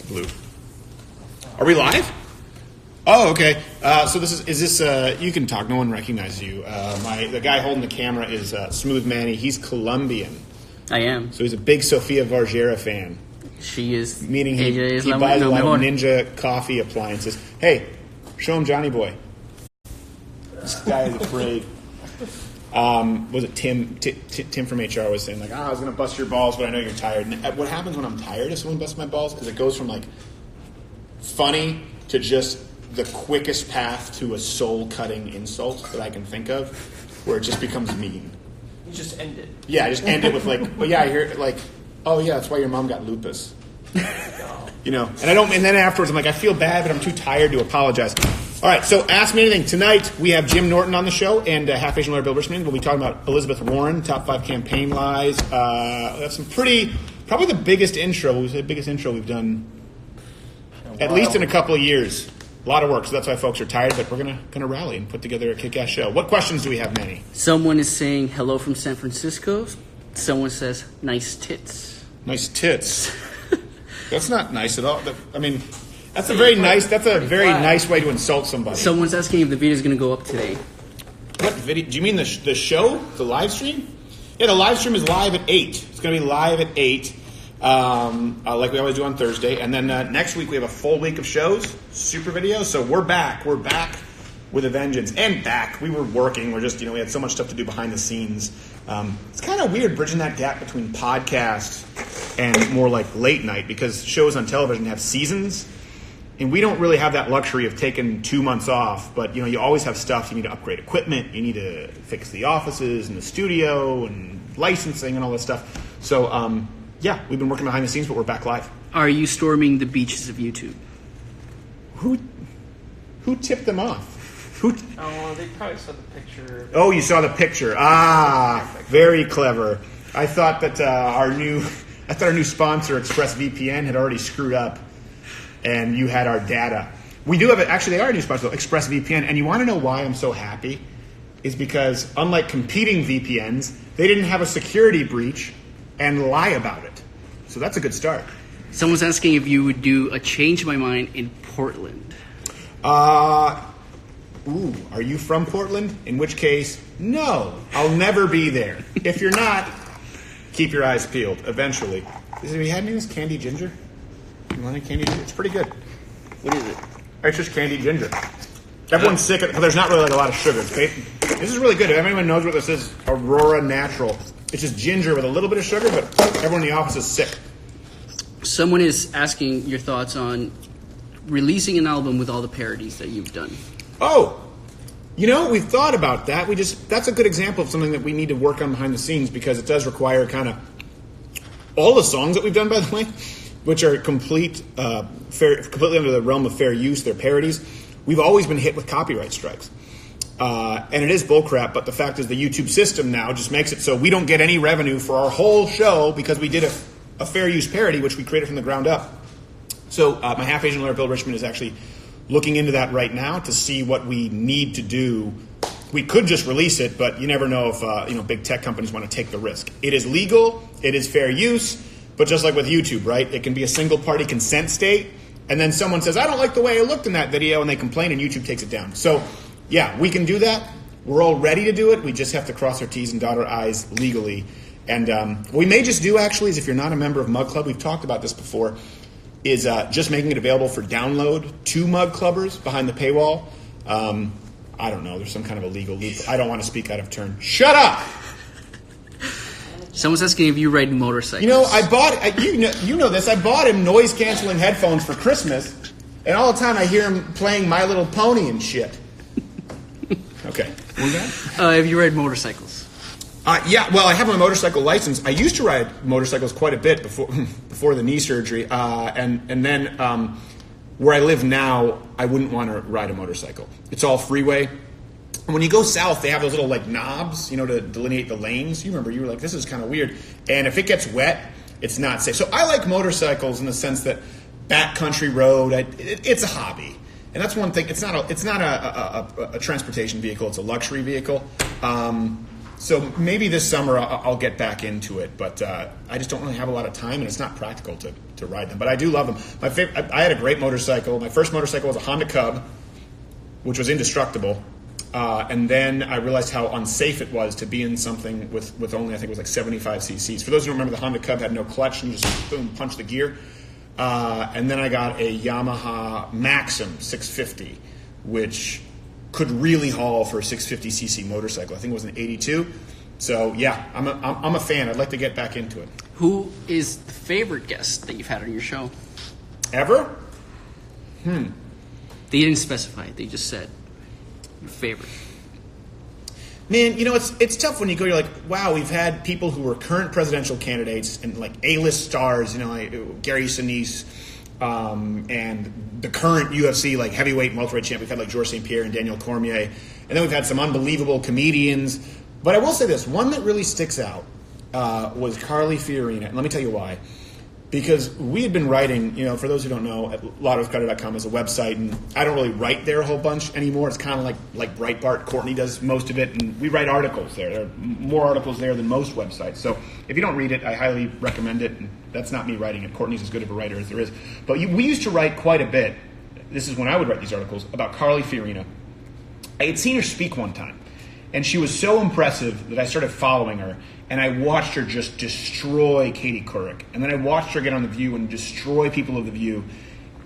Blue. Are we live? Oh, okay. So is this, you can talk. No one recognizes you. The guy holding the camera is Smooth Manny. He's Colombian. I am. So he's a big Sofia Vergara fan. She is. Meaning he buys a lot of Ninja coffee appliances. Hey, show him Johnny Boy. This guy is afraid. Was it Tim from HR was saying, like, I was going to bust your balls, but I know you're tired. And what happens when I'm tired if someone busts my balls? Because it goes from, like, funny to just the quickest path to a soul-cutting insult that I can think of, where it just becomes mean. You just end it. Yeah, I just end it with, like, well, yeah, I hear, like, oh, yeah, that's why your mom got lupus. You know, and then afterwards I'm like, I feel bad, but I'm too tired to apologize. All right, so Ask Me Anything. Tonight we have Jim Norton on the show and Half Asian lawyer Bill Richmond. We'll be talking about Elizabeth Warren, top 5 campaign lies. We have some probably the biggest intro we've done at least in a couple of years. A lot of work, so that's why folks are tired, but we're gonna rally and put together a kick-ass show. What questions do we have, Manny? Someone is saying hello from San Francisco. Someone says nice tits. Nice tits. That's not nice at all. I mean, that's a very nice way to insult somebody. Someone's asking if the video is going to go up today. What video? Do you mean the show? The live stream? Yeah, the live stream is live at 8. It's going to be live at 8, like we always do on Thursday. And then next week we have a full week of shows, super videos. So we're back. We're back with a vengeance. And back. We were working. We're just, we had so much stuff to do behind the scenes. It's kind of weird bridging that gap between podcast and more like late night, because shows on television have seasons. And we don't really have that luxury of taking 2 months off, but you always have stuff. You need to upgrade equipment, you need to fix the offices and the studio and licensing and all that stuff. So yeah, we've been working behind the scenes, but we're back live. Are you storming the beaches of YouTube? Who tipped them off? Oh, they probably saw the picture. Oh, you saw the picture. Very clever. I thought that our new sponsor, ExpressVPN, had already screwed up. And you had our data. We do have actually they are a new sponsor, ExpressVPN. And you want to know why I'm so happy? Is because unlike competing VPNs, they didn't have a security breach and lie about it. So that's a good start. Someone's asking if you would do a Change My Mind in Portland. Are you from Portland? In which case, no, I'll never be there. If you're not, keep your eyes peeled. Eventually. Have you had any of this candy ginger? You want any candy ginger? It's pretty good. What is it? It's just candied ginger. Everyone's sick of it, but there's not really like a lot of sugar. Okay? This is really good. If anyone knows what this is, Aurora Natural. It's just ginger with a little bit of sugar, but everyone in the office is sick. Someone is asking your thoughts on releasing an album with all the parodies that you've done. Oh, we've thought about that. That's a good example of something that we need to work on behind the scenes, because it does require kind of all the songs that we've done, by the way, which are completely under the realm of fair use. They're parodies. We've always been hit with copyright strikes. And it is bullcrap, but the fact is the YouTube system now just makes it so we don't get any revenue for our whole show because we did a fair use parody, which we created from the ground up. So my Half Asian lawyer, Bill Richmond, is actually looking into that right now to see what we need to do. We could just release it, but you never know if big tech companies want to take the risk. It is legal. It is fair use. But just like with YouTube, right? It can be a single-party consent state, and then someone says, I don't like the way I looked in that video, and they complain, and YouTube takes it down. So, yeah, we can do that. We're all ready to do it. We just have to cross our T's and dot our I's legally. And what we may just do, actually, is if you're not a member of Mug Club, we've talked about this before, is just making it available for download to Mug Clubbers behind the paywall. I don't know. There's some kind of a legal loop. I don't want to speak out of turn. Shut up! Someone's asking if you ride motorcycles. I bought, you know this, I bought him noise-canceling headphones for Christmas, and all the time I hear him playing My Little Pony and shit. Okay. If you ride motorcycles. Yeah, well, I have my motorcycle license. I used to ride motorcycles quite a bit before the knee surgery, and then where I live now, I wouldn't want to ride a motorcycle. It's all freeway. And when you go south, they have those little knobs, to delineate the lanes. You remember, you were like, this is kind of weird. And if it gets wet, it's not safe. So I like motorcycles in the sense that backcountry road, it's a hobby. And that's one thing. It's not a transportation vehicle. It's a luxury vehicle. So maybe this summer I'll get back into it, but I just don't really have a lot of time, and it's not practical to ride them. But I do love them. I had a great motorcycle. My first motorcycle was a Honda Cub, which was indestructible. And then I realized how unsafe it was to be in something with only, I think it was like 75 cc's. For those who don't remember, the Honda Cub had no clutch, and you just boom, punch the gear. And then I got a Yamaha Maxim 650, which could really haul for a 650cc motorcycle. I think it was an 82. So yeah, I'm a fan. I'd like to get back into it. Who is the favorite guest that you've had on your show? Ever? They didn't specify. They just said your favorite. Man, it's tough when you go. You're like, wow, we've had people who were current presidential candidates and like A-list stars. Like Gary Sinise, and the current UFC like heavyweight and welterweight champ. We've had like Georges St. Pierre and Daniel Cormier, and then we've had some unbelievable comedians. But I will say this: one that really sticks out was Carly Fiorina, and let me tell you why. Because we had been writing, for those who don't know, at lotto'scrowder.com is a website, and I don't really write there a whole bunch anymore. It's kind of like Breitbart. Courtney does most of it, and we write articles there. There are more articles there than most websites. So if you don't read it, I highly recommend it. And that's not me writing it. Courtney's as good of a writer as there is. But we used to write quite a bit. This is when I would write these articles about Carly Fiorina. I had seen her speak one time, and she was so impressive that I started following her. And I watched her just destroy Katie Couric. And then I watched her get on The View and destroy people of The View.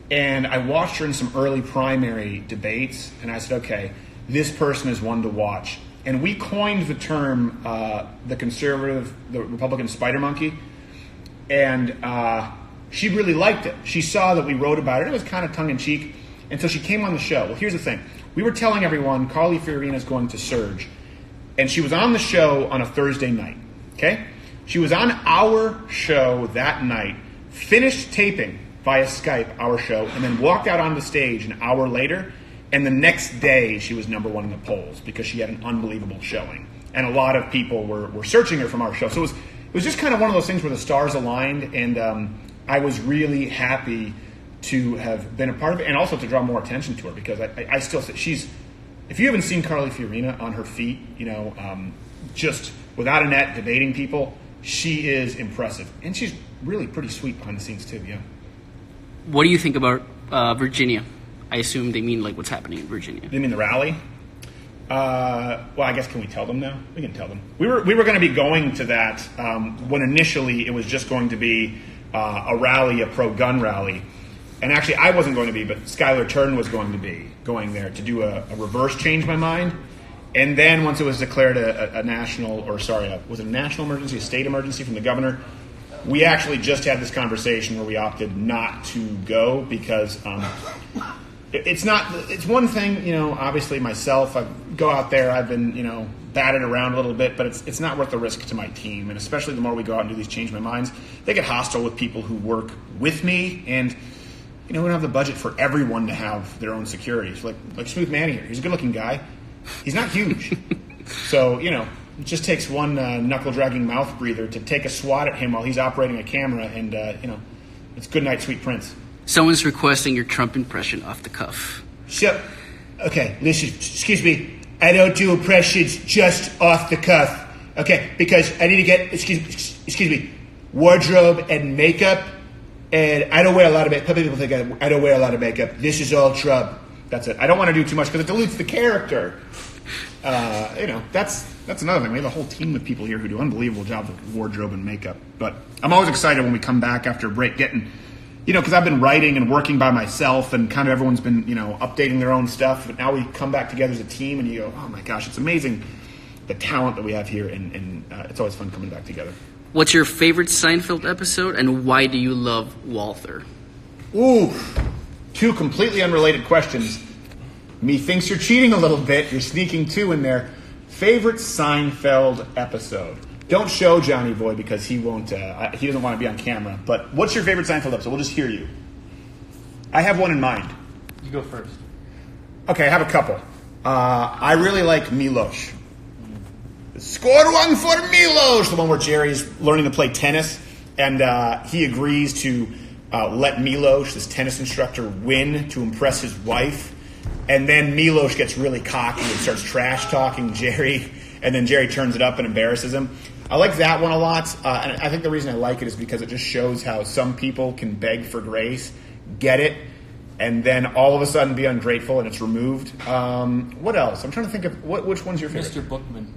And I watched her in some early primary debates. And I said, okay, this person is one to watch. And we coined the term, the Republican spider monkey. And she really liked it. She saw that we wrote about it. It was kind of tongue-in-cheek. And so she came on the show. Well, here's the thing. We were telling everyone Carly Fiorina is going to surge. And she was on the show on a Thursday night. Okay? She was on our show that night, finished taping via Skype our show, and then walked out on the stage an hour later, and the next day she was number one in the polls because she had an unbelievable showing. And a lot of people were searching her from our show. So it was just kind of one of those things where the stars aligned, and I was really happy to have been a part of it and also to draw more attention to her because I still say she's, if you haven't seen Carly Fiorina on her feet, just without a net, debating people, she is impressive. And she's really pretty sweet behind the scenes, too, yeah. What do you think about Virginia? I assume they mean, like, what's happening in Virginia. They mean the rally? Well, I guess, can we tell them now? We can tell them. We were going to be going to that when initially it was just going to be a rally, a pro-gun rally. And actually, I wasn't going to be, but Skylar Turton was going to be going there to do a reverse change my mind. And then once it was declared a national, was it a national emergency, a state emergency from the governor, we actually just had this conversation where we opted not to go because it's one thing, obviously myself, I go out there, I've been, batted around a little bit, but it's not worth the risk to my team. And especially the more we go out and do these change my minds, they get hostile with people who work with me, and we don't have the budget for everyone to have their own security. So like Smooth Manny here, he's a good looking guy. He's not huge. So, it just takes one knuckle-dragging mouth breather to take a swat at him while he's operating a camera, and, it's good night, sweet prince. Someone's requesting your Trump impression off the cuff. Okay, listen, excuse me. I don't do impressions just off the cuff, okay? Because I need to get, excuse me, wardrobe and makeup, and I don't wear a lot of makeup. Some people think I don't wear a lot of makeup. This is all Trump. That's it. I don't want to do too much because it dilutes the character. That's another thing. We have a whole team of people here who do unbelievable jobs with wardrobe and makeup. But I'm always excited when we come back after a break, getting, because I've been writing and working by myself, and kind of everyone's been, updating their own stuff. But now we come back together as a team, and you go, oh my gosh, it's amazing the talent that we have here, and it's always fun coming back together. What's your favorite Seinfeld episode, and why do you love Walther? Ooh. Two completely unrelated questions. Methinks you're cheating a little bit. You're sneaking two in there. Favorite Seinfeld episode? Don't show Johnny Boy because he won't. He doesn't want to be on camera. But what's your favorite Seinfeld episode? We'll just hear you. I have one in mind. You go first. Okay, I have a couple. I really like Milos. Score one for Milos. The one where Jerry's learning to play tennis, and he agrees to let Milos, this tennis instructor, win to impress his wife. And then Milos gets really cocky and starts trash-talking Jerry. and then Jerry turns it up and embarrasses him. I like that one a lot, and I think the reason I like it is because it just shows how some people can beg for grace, get it, and then all of a sudden be ungrateful and it's removed. What else? I'm trying to think of which one's your favorite? Mr. Bookman.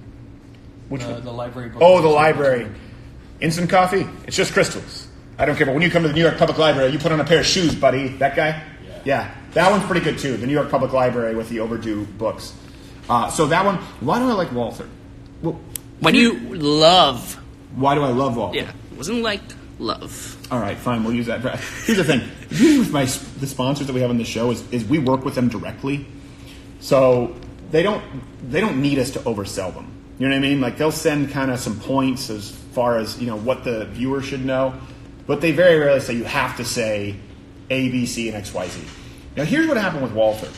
Which one? The library book. Oh, the library. Instant coffee? It's just crystals. I don't care, but when you come to the New York Public Library, you put on a pair of shoes, buddy. That guy? Yeah. That one's pretty good, too. The New York Public Library with the overdue books. So that one, why do I like Walther? Well, Why do you love? Why do I love Walther? Yeah, it wasn't like love. All right, fine. We'll use that. Here's the thing. The beauty with the sponsors that we have on the show is we work with them directly, so they don't need us to oversell them. You know what I mean? Like they'll send kind of some points as far as what the viewer should know, but they very rarely say you have to say A, B, C, and X, Y, Z. Now here's what happened with Walther.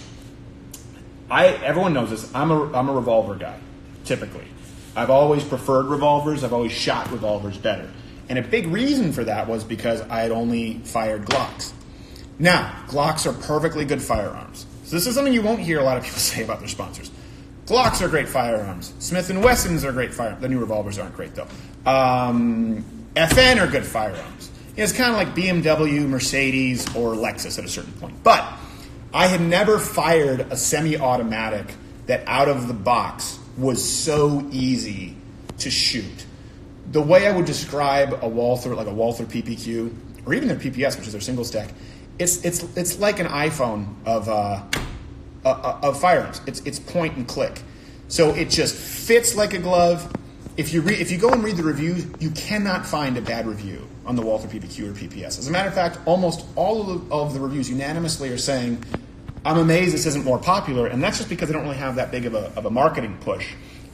Everyone knows this. I'm a revolver guy, typically. I've always preferred revolvers. I've always shot revolvers better. And a big reason for that was because I had only fired Glocks. Now, Glocks are perfectly good firearms. So this is something you won't hear a lot of people say about their sponsors. Glocks are great firearms. Smith & Wessons are great firearms. The new revolvers aren't great, though. FN are good firearms. It's kind of like BMW, Mercedes, or Lexus at a certain point. But I had never fired a semi-automatic that out of the box was so easy to shoot. The way I would describe a Walther, like a Walther PPQ, or even their PPS, which is their single stack, it's like an iPhone of firearms. It's point and click, so it just fits like a glove. If you go and read the reviews, you cannot find a bad review on the Walther PPQ or PPS. As a matter of fact, almost all of the reviews unanimously are saying, "I'm amazed this isn't more popular," and that's just because they don't really have that big of a marketing push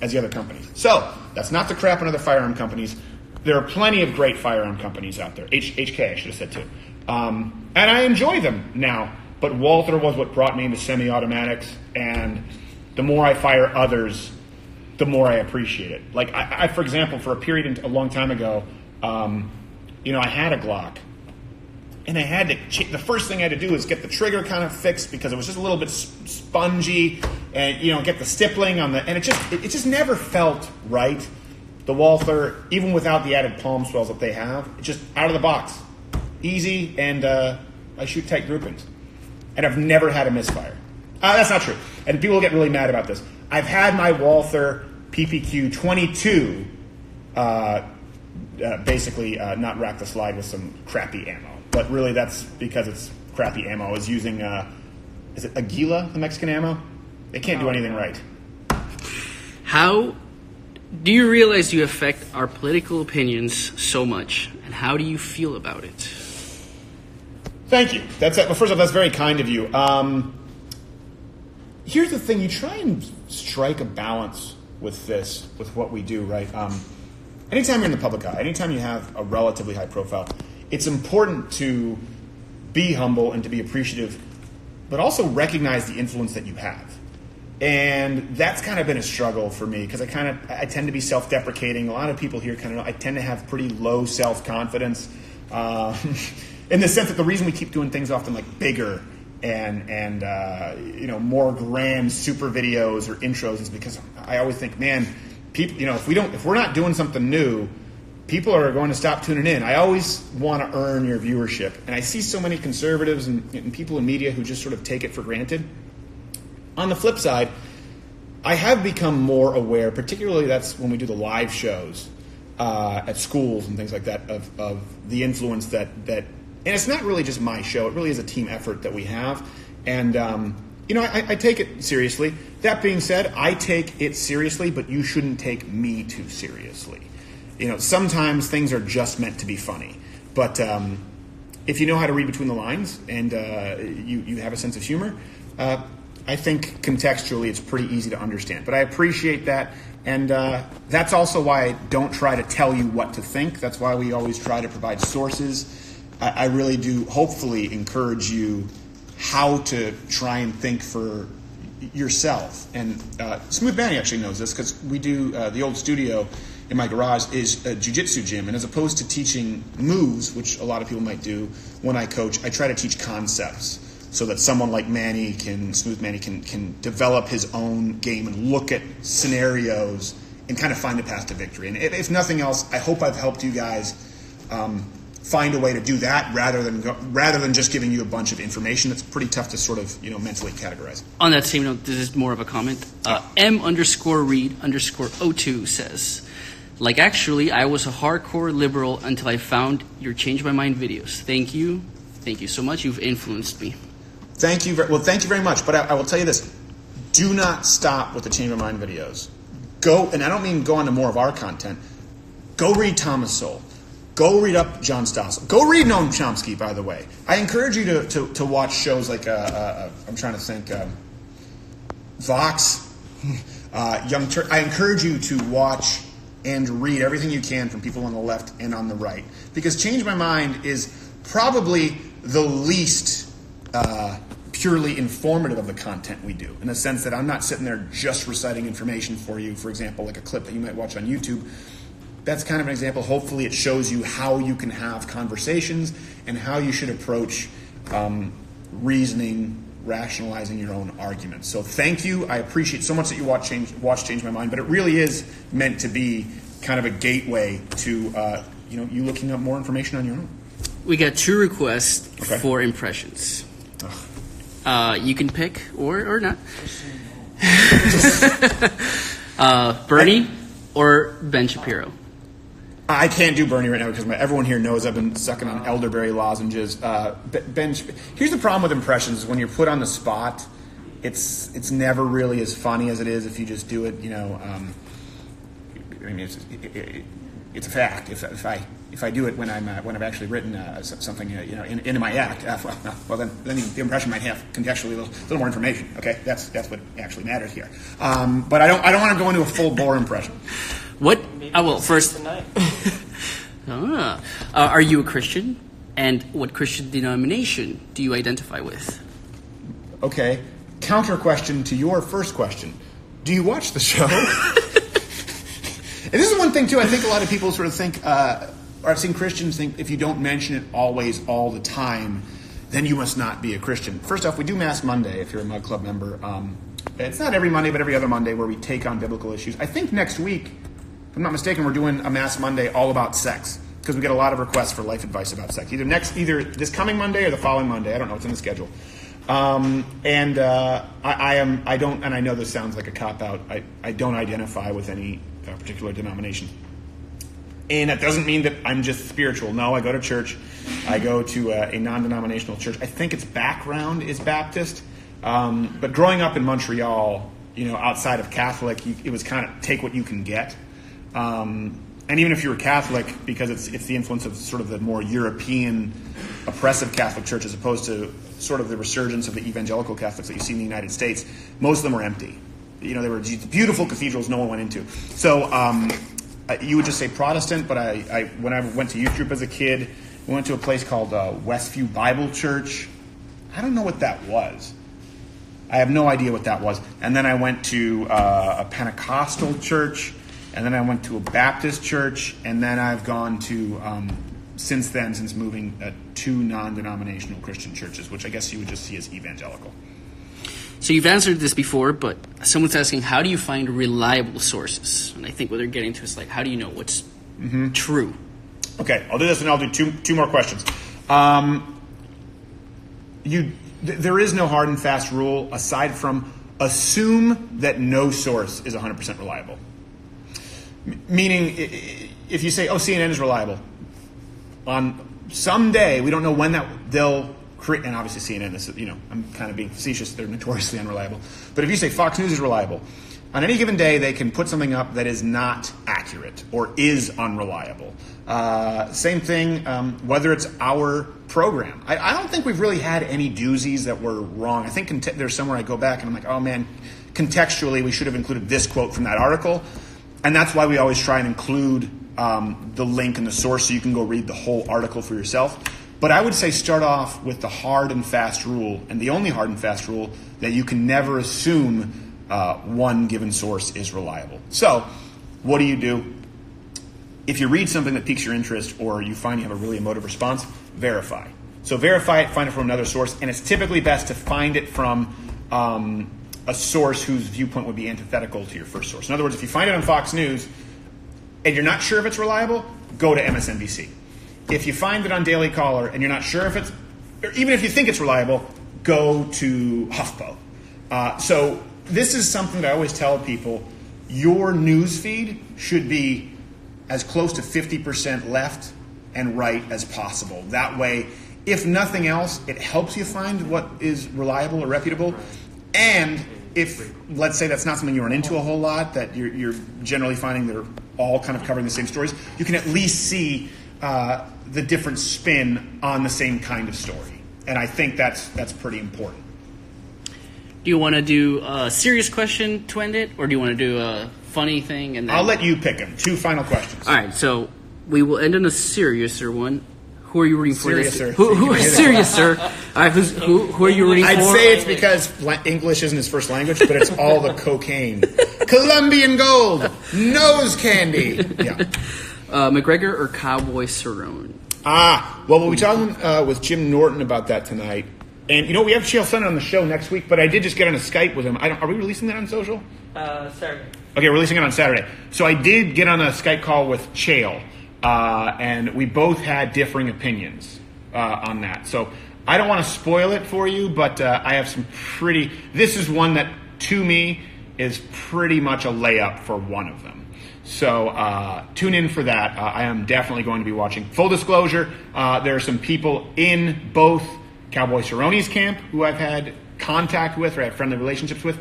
as the other companies. So that's not to crap on other firearm companies. There are plenty of great firearm companies out there. HK, I should have said too. And I enjoy them now. But Walther was what brought me into semi-automatics. And the more I fire others, the more I appreciate it. Like, I for example, for a period a long time ago, I had a Glock. And I had to, the first thing I had to do was get the trigger kind of fixed because it was just a little bit spongy, and get the stippling on and it just never felt right. The Walther, even without the added palm swells that they have, it's just out of the box, easy, and I shoot tight groupings, and I've never had a misfire. That's not true, and people get really mad about this. I've had my Walther PPQ 22 basically not rack the slide with some crappy ammo. But really, that's because it's crappy ammo. I was using, is it Aguila, the Mexican ammo? They can't do anything right. How do you realize you affect our political opinions so much, and how do you feel about it? Thank you. Well, first off, that's very kind of you. Here's the thing. You try and strike a balance with this, with what we do, right? Anytime you're in the public eye, anytime you have a relatively high profile, it's important to be humble and to be appreciative, but also recognize the influence that you have. And that's kind of been a struggle for me because I tend to be self-deprecating. A lot of people here kind of know I tend to have pretty low self-confidence in the sense that the reason we keep doing things often like bigger and more grand super videos or intros is because I always think, man, people, if we're not doing something new, people are going to stop tuning in. I always want to earn your viewership. And I see so many conservatives and people in media who just sort of take it for granted. On the flip side, I have become more aware, particularly that's when we do the live shows at schools and things like that, of the influence that and it's not really just my show. It really is a team effort that we have. And, I take it seriously. That being said, I take it seriously, but you shouldn't take me too seriously. Sometimes things are just meant to be funny. But if you know how to read between the lines and you have a sense of humor, I think contextually it's pretty easy to understand. But I appreciate that. And that's also why I don't try to tell you what to think. That's why we always try to provide sources. I really do hopefully encourage you how to try and think for yourself. And Smooth Manny actually knows this because we do the old studio in my garage is a jiu-jitsu gym, and as opposed to teaching moves, which a lot of people might do when I coach, I try to teach concepts so that someone like Smooth Manny can develop his own game and look at scenarios and kind of find a path to victory. And if nothing else, I hope I've helped you guys find a way to do that rather than just giving you a bunch of information that's pretty tough to sort of mentally categorize. On that same note, this is more of a comment. M_read_02 says, like, actually, I was a hardcore liberal until I found your Change My Mind videos. Thank you. Thank you so much. You've influenced me. Thank you. Thank you very much. But I will tell you this. Do not stop with the Change My Mind videos. Go, and I don't mean go on to more of our content. Go read Thomas Sowell. Go read up John Stossel. Go read Noam Chomsky, by the way. I encourage you to watch shows like, I'm trying to think, Vox, Young Turk. I encourage you to watch and read everything you can from people on the left and on the right. Because Change My Mind is probably the least purely informative of the content we do, in the sense that I'm not sitting there just reciting information for you, for example, like a clip that you might watch on YouTube. That's kind of an example. Hopefully it shows you how you can have conversations and how you should approach reasoning, rationalizing your own arguments. So thank you. I appreciate so much that you watch Change My Mind, but it really is meant to be kind of a gateway to you looking up more information on your own. We got 2 requests for impressions. You can pick or not. Bernie or Ben Shapiro? I can't do Bernie right now because everyone here knows I've been sucking on elderberry lozenges. Here's the problem with impressions: is when you're put on the spot, it's never really as funny as it is if you just do it. It's a fact. If I do it when I've actually written something in my act, well then the impression might have contextually a little more information. Okay, that's what actually matters here. But I don't want to go into a full bore impression. What? First. Are you a Christian? And what Christian denomination do you identify with? Okay. Counter question to your first question. Do you watch the show? And this is one thing, too, I think a lot of people sort of think, or I've seen Christians think, if you don't mention it always, all the time, then you must not be a Christian. First off, we do Mass Monday, if you're a Mug Club member. It's not every Monday, but every other Monday, where we take on biblical issues. I think next week, if I'm not mistaken, we're doing a Mass Monday all about sex, because we get a lot of requests for life advice about sex. Either this coming Monday or the following Monday. I don't know. It's in the schedule. I don't, and I know this sounds like a cop-out, I don't identify with any particular denomination. And that doesn't mean that I'm just spiritual. No, I go to church. I go to a non-denominational church. I think its background is Baptist. But growing up in Montreal, outside of Catholic, it was kind of take what you can get. And even if you were Catholic, because it's the influence of sort of the more European oppressive Catholic Church as opposed to sort of the resurgence of the evangelical Catholics that you see in the United States, most of them were empty. They were beautiful cathedrals no one went into. So you would just say Protestant, but when I went to youth group as a kid, we went to a place called Westview Bible Church. I don't know what that was. I have no idea what that was. And then I went to a Pentecostal church, and then I went to a Baptist church, and then I've gone to, since moving, 2 non-denominational Christian churches, which I guess you would just see as evangelical. So you've answered this before, but someone's asking, how do you find reliable sources? And I think what they're getting to is how do you know what's true? Okay, I'll do this, and I'll do two more questions. There is no hard and fast rule aside from assume that no source is 100% reliable. Meaning, if you say, CNN is reliable, on some day, we don't know when they'll create, and obviously CNN is, I'm kind of being facetious, they're notoriously unreliable. But if you say Fox News is reliable, on any given day, they can put something up that is not accurate or is unreliable. Same thing, whether it's our program. I don't think we've really had any doozies that were wrong. I think there's somewhere I go back and I'm like, oh man, contextually, we should have included this quote from that article. And that's why we always try and include the link and the source so you can go read the whole article for yourself. But I would say start off with the hard and fast rule, and the only hard and fast rule, that you can never assume one given source is reliable. So what do? If you read something that piques your interest or you find you have a really emotive response, verify. So verify it, find it from another source, and it's typically best to find it from a source whose viewpoint would be antithetical to your first source. In other words, if you find it on Fox News and you're not sure if it's reliable, go to MSNBC. If you find it on Daily Caller and you're not sure if it's, or even if you think it's reliable, go to HuffPo. So this is something that I always tell people, your news feed should be as close to 50% left and right as possible. That way, if nothing else, it helps you find what is reliable or reputable. And if, let's say that's not something you run into a whole lot, that you're generally finding they're all kind of covering the same stories, you can at least see the different spin on the same kind of story. And I think that's pretty important. Do you want to do a serious question to end it, or do you want to do a funny thing? And then... I'll let you pick them. 2 final questions. All right, so we will end on a seriouser one. Who are you rooting for? Seriouser. Seriouser. All right, who are you rooting for? I'd say it's because English isn't his first language, but it's all the cocaine. Colombian gold. Nose candy. Yeah. McGregor or Cowboy Cerrone? Well, we'll be talking with Jim Norton about that tonight. And, we have Chael Sonnen on the show next week, but I did just get on a Skype with him. Are we releasing that on social? Saturday. Okay, we're releasing it on Saturday. So I did get on a Skype call with Chael, and we both had differing opinions on that. So I don't want to spoil it for you, but I have some this is one that, to me, is pretty much a layup for one of them. So tune in for that. I am definitely going to be watching. Full disclosure, there are some people in both Cowboy Cerrone's camp who I've had contact with or have friendly relationships with,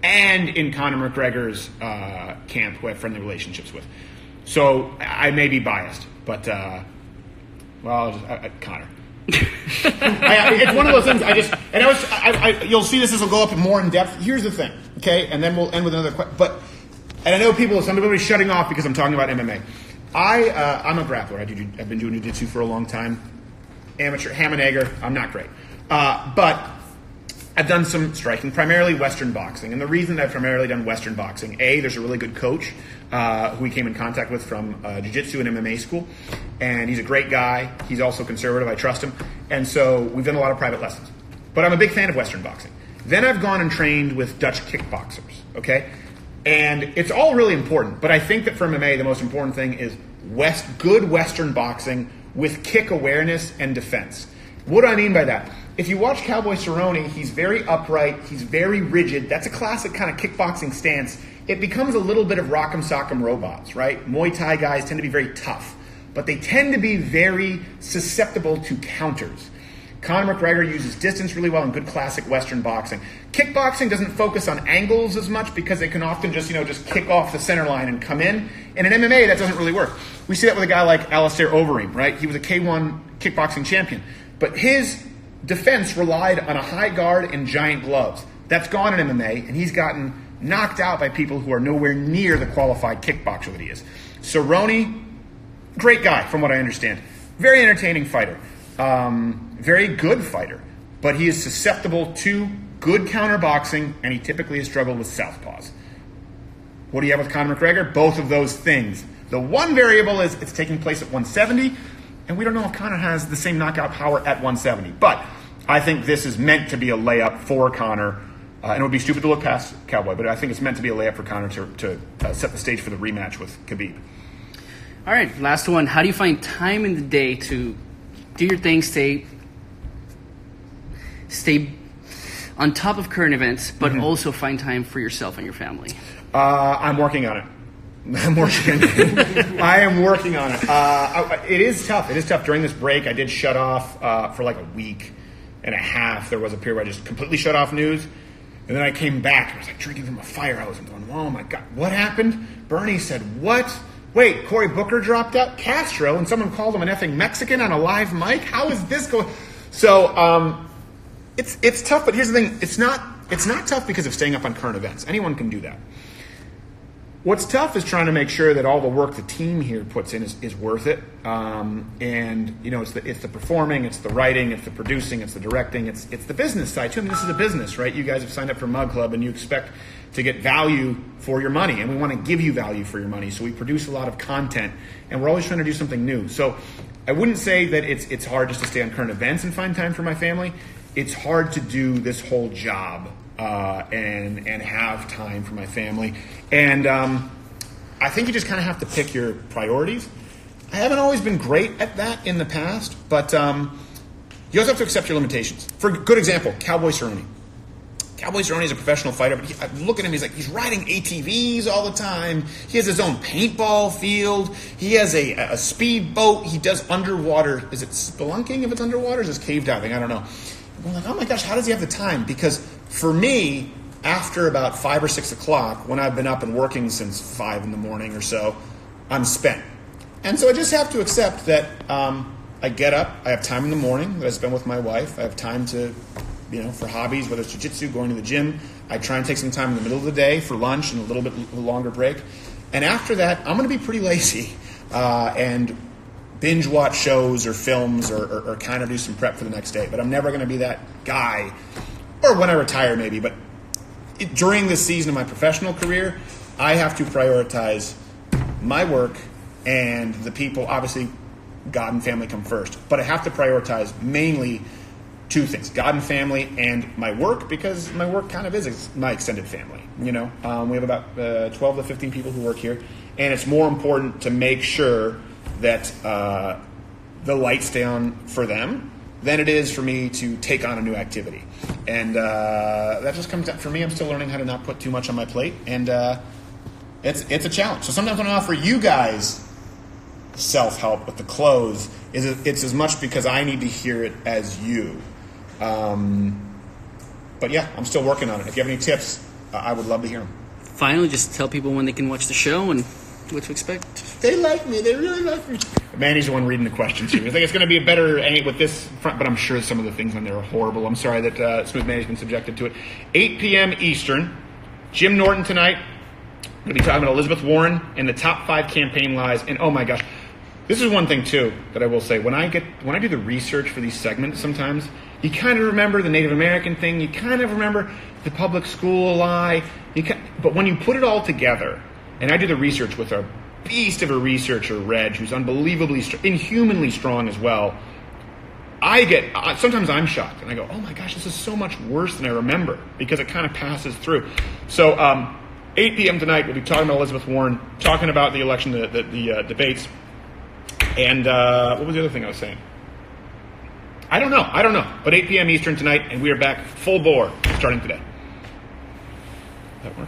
and in Conor McGregor's camp who I have friendly relationships with. So I may be biased, but Conor. It's one of those things. You'll see this will go up more in depth. Here's the thing, okay, and then we'll end with another question. And I know some people are shutting off because I'm talking about MMA. I'm a grappler. I've been doing jiu-jitsu for a long time. Amateur, ham and egger. I'm not great. But I've done some striking, primarily Western boxing. And the reason I've primarily done Western boxing, there's a really good coach who we came in contact with from jiu-jitsu and MMA school. And he's a great guy. He's also conservative. I trust him. And so we've done a lot of private lessons. But I'm a big fan of Western boxing. Then I've gone and trained with Dutch kickboxers, okay? And it's all really important. But I think that for MMA, the most important thing is good Western boxing with kick awareness and defense. What do I mean by that? If you watch Cowboy Cerrone, he's very upright, he's very rigid. That's a classic kind of kickboxing stance. It becomes a little bit of rock'em sock'em robots, right? Muay Thai guys tend to be very tough, but they tend to be very susceptible to counters. Conor McGregor uses distance really well in good classic Western boxing. Kickboxing doesn't focus on angles as much because they can often just kick off the center line and come in. And in MMA, that doesn't really work. We see that with a guy like Alistair Overeem, right? He was a K1 kickboxing champion. But his defense relied on a high guard and giant gloves. That's gone in MMA, and he's gotten knocked out by people who are nowhere near the qualified kickboxer that he is. Cerrone, great guy from what I understand. Very entertaining fighter. Very good fighter, but he is susceptible to good counter boxing, and he typically has struggled with southpaws. What do you have with Conor McGregor? Both of those things. The one variable is it's taking place at 170, and we don't know if Conor has the same knockout power at 170. But I think this is meant to be a layup for Conor, and it would be stupid to look past Cowboy, but I think it's meant to be a layup for Conor to set the stage for the rematch with Khabib. All right, last one. How do you find time in the day to do your thing, stay on top of current events, but also find time for yourself and your family? I'm working on it. I am working on it. It is tough. It is tough. During this break, I did shut off for like a week and a half. There was a period where I just completely shut off news. And then I came back and I was like drinking from a fire hose and going, oh my God, what happened? Bernie said, what? Wait, Cory Booker dropped out? Castro? And someone called him an effing Mexican on a live mic? How is this going? So it's tough, but here's the thing. It's not tough because of staying up on current events. Anyone can do that. What's tough is trying to make sure that all the work the team here puts in is worth it. And it's the performing, it's the writing, it's the producing, it's the directing, it's the business side too. I mean, this is a business, right? You guys have signed up for Mug Club and you expect to get value for your money, and we want to give you value for your money. So we produce a lot of content, and we're always trying to do something new. So I wouldn't say that it's hard just to stay on current events and find time for my family. It's hard to do this whole job and have time for my family. And I think you just kind of have to pick your priorities. I haven't always been great at that in the past, but you also have to accept your limitations. For a good example, Cowboy Cerrone. Cowboy Cerrone is a professional fighter, but I look at him, he's riding ATVs all the time. He has his own paintball field. He has a speed boat. He does underwater, is it spelunking if it's underwater? Or is it cave diving? I don't know. I'm like, oh my gosh, how does he have the time? Because for me, after about 5 or 6 o'clock, when I've been up and working since 5 in the morning or so, I'm spent. And so I just have to accept that I get up, I have time in the morning that I spend with my wife. I have time to, for hobbies, whether it's jiu-jitsu, going to the gym. I try and take some time in the middle of the day for lunch and a little bit longer break. And after that, I'm going to be pretty lazy and binge watch shows or films or kind of do some prep for the next day. But I'm never going to be that guy, or when I retire maybe. But during this season of my professional career, I have to prioritize my work and the people. Obviously, God and family come first. But I have to prioritize mainly 2 things: God and family, and my work, because my work kind of is my extended family. We have about 12 to 15 people who work here, and it's more important to make sure that the lights stay on for them than it is for me to take on a new activity. And that just comes up for me. I'm still learning how to not put too much on my plate, and it's a challenge. So sometimes when I offer you guys self-help with the clothes, it's as much because I need to hear it as you. But yeah, I'm still working on it. If you have any tips, I would love to hear them. Finally, just tell people when they can watch the show and what to expect. They like me. They really like me. Manny's the one reading the questions here. I think it's going to be a better with this front, but I'm sure some of the things on there are horrible. I'm sorry that Smooth Manny's been subjected to it. 8 p.m. Eastern. Jim Norton tonight. We're going to be talking about Elizabeth Warren and the top 5 campaign lies. And oh my gosh, this is one thing too that I will say. When I do the research for these segments, sometimes you kind of remember the Native American thing. You kind of remember the public school lie. But when you put it all together, and I do the research with a beast of a researcher, Reg, who's unbelievably, inhumanly strong as well, sometimes I'm shocked. And I go, oh my gosh, this is so much worse than I remember, because it kind of passes through. So 8 p.m. tonight, we'll be talking about Elizabeth Warren, talking about the election, the debates. And what was the other thing I was saying? I don't know. But 8 p.m. Eastern tonight, and we are back full bore starting today. Does that work?